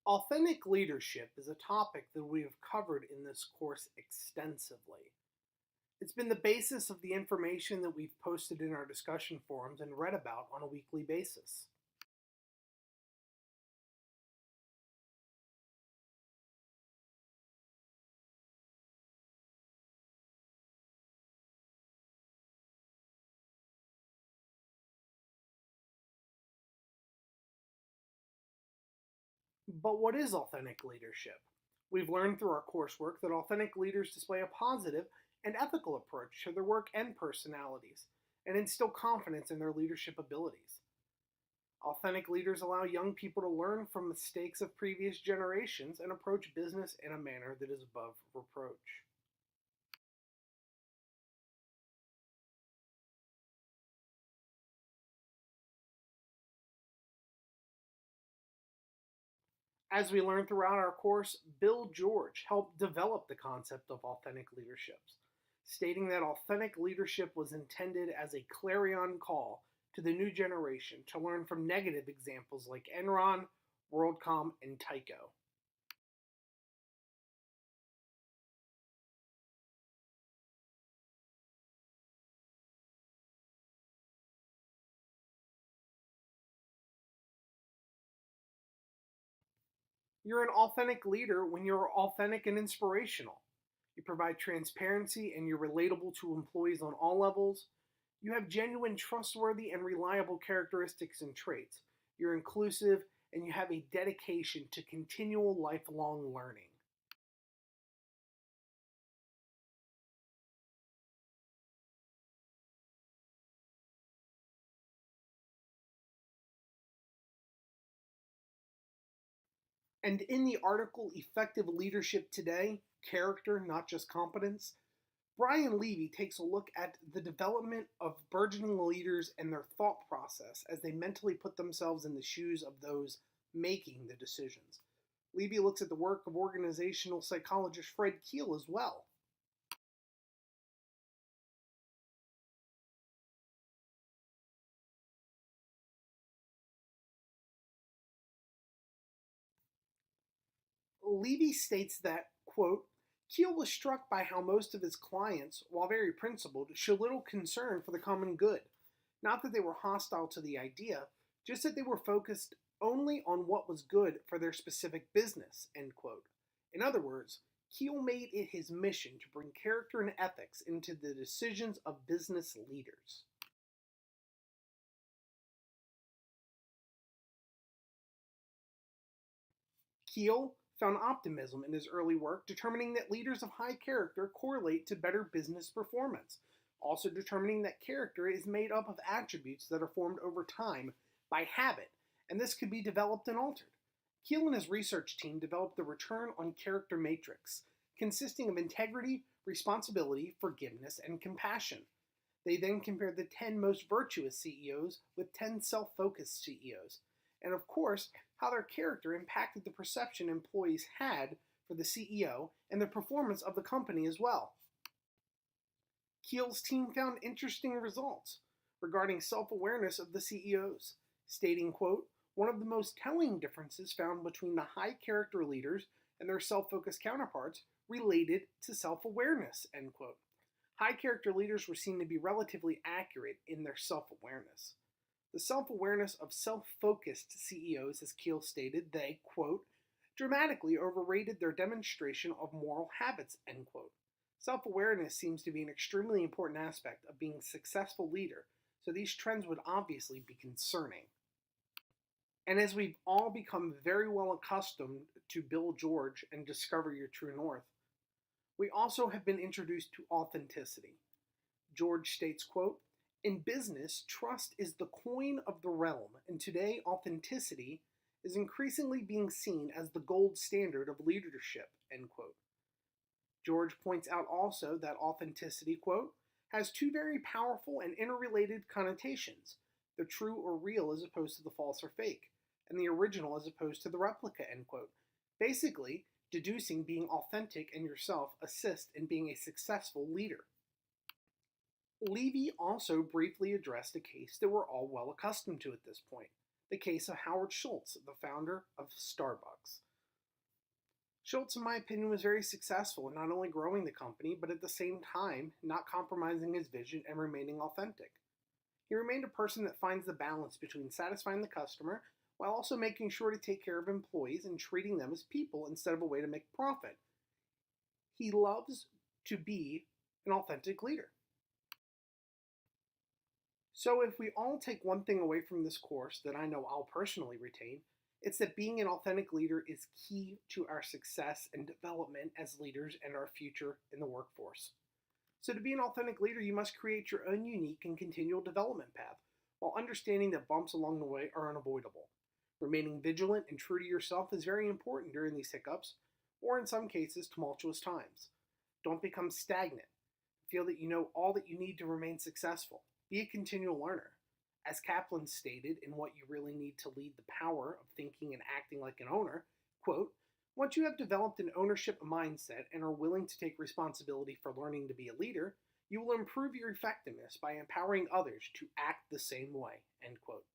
Authentic leadership is a topic that we have covered in this course extensively. It's been the basis of the information that we've posted in our discussion forums and read about on a weekly basis. But what is authentic leadership? We've learned through our coursework that authentic leaders display a positive and ethical approach to their work and personalities, and instill confidence in their leadership abilities. Authentic leaders allow young people to learn from mistakes of previous generations and approach business in a manner that is above reproach. As we learned throughout our course, Bill George helped develop the concept of authentic leaderships, stating that authentic leadership was intended as a clarion call to the new generation to learn from negative examples like Enron, WorldCom, and Tyco. You're an authentic leader when you're authentic and inspirational. You provide transparency and you're relatable to employees on all levels. You have genuine, trustworthy, and reliable characteristics and traits. You're inclusive and you have a dedication to continual lifelong learning. And in the article Effective Leadership Today Character, Not Just Competence, Brian Levy takes a look at the development of burgeoning leaders and their thought process as they mentally put themselves in the shoes of those making the decisions. Levy looks at the work of organizational psychologist Fred Keel as well. Levy states that, quote, Keel was struck by how most of his clients, while very principled, showed little concern for the common good. Not that they were hostile to the idea, just that they were focused only on what was good for their specific business, end quote. In other words, Keel made it his mission to bring character and ethics into the decisions of business leaders. Keel found optimism in his early work, determining that leaders of high character correlate to better business performance, also determining that character is made up of attributes that are formed over time by habit, and this could be developed and altered. Keel and his research team developed the Return on Character Matrix, consisting of integrity, responsibility, forgiveness, and compassion. They then compared the 10 most virtuous CEOs with 10 self focused CEOs, and of course, how their character impacted the perception employees had for the CEO and the performance of the company as well. Keel's team found interesting results regarding self-awareness of the CEOs, stating, quote, one of the most telling differences found between the high character leaders and their self-focused counterparts related to self-awareness, end quote. High character leaders were seen to be relatively accurate in their self-awareness. The self-awareness of self-focused CEOs, as Keel stated, they, quote, dramatically overrated their demonstration of moral habits, end quote. Self-awareness seems to be an extremely important aspect of being a successful leader, so these trends would obviously be concerning. And as we've all become very well accustomed to Bill George and Discover Your True North, we also have been introduced to authenticity. George states, quote, in business, trust is the coin of the realm, and today authenticity is increasingly being seen as the gold standard of leadership, end quote. George points out also that authenticity, quote, has two very powerful and interrelated connotations, the true or real as opposed to the false or fake, and the original as opposed to the replica, end quote. Basically, deducing being authentic and yourself assist in being a successful leader. Levy also briefly addressed a case that we're all well accustomed to at this point, the case of Howard Schultz, the founder of Starbucks. Schultz, in my opinion, was very successful in not only growing the company, but at the same time, not compromising his vision and remaining authentic. He remained a person that finds the balance between satisfying the customer while also making sure to take care of employees and treating them as people instead of a way to make profit. He loves to be an authentic leader. So, if we all take one thing away from this course that I know I'll personally retain, it's that being an authentic leader is key to our success and development as leaders and our future in the workforce. So, to be an authentic leader, you must create your own unique and continual development path while understanding that bumps along the way are unavoidable. Remaining vigilant and true to yourself is very important during these hiccups, or in some cases, tumultuous times. Don't become stagnant. Feel that you know all that you need to remain successful. Be a continual learner. As Kaplan stated in What You Really Need to Lead the Power of Thinking and Acting Like an Owner, quote, once you have developed an ownership mindset and are willing to take responsibility for learning to be a leader, you will improve your effectiveness by empowering others to act the same way, end quote.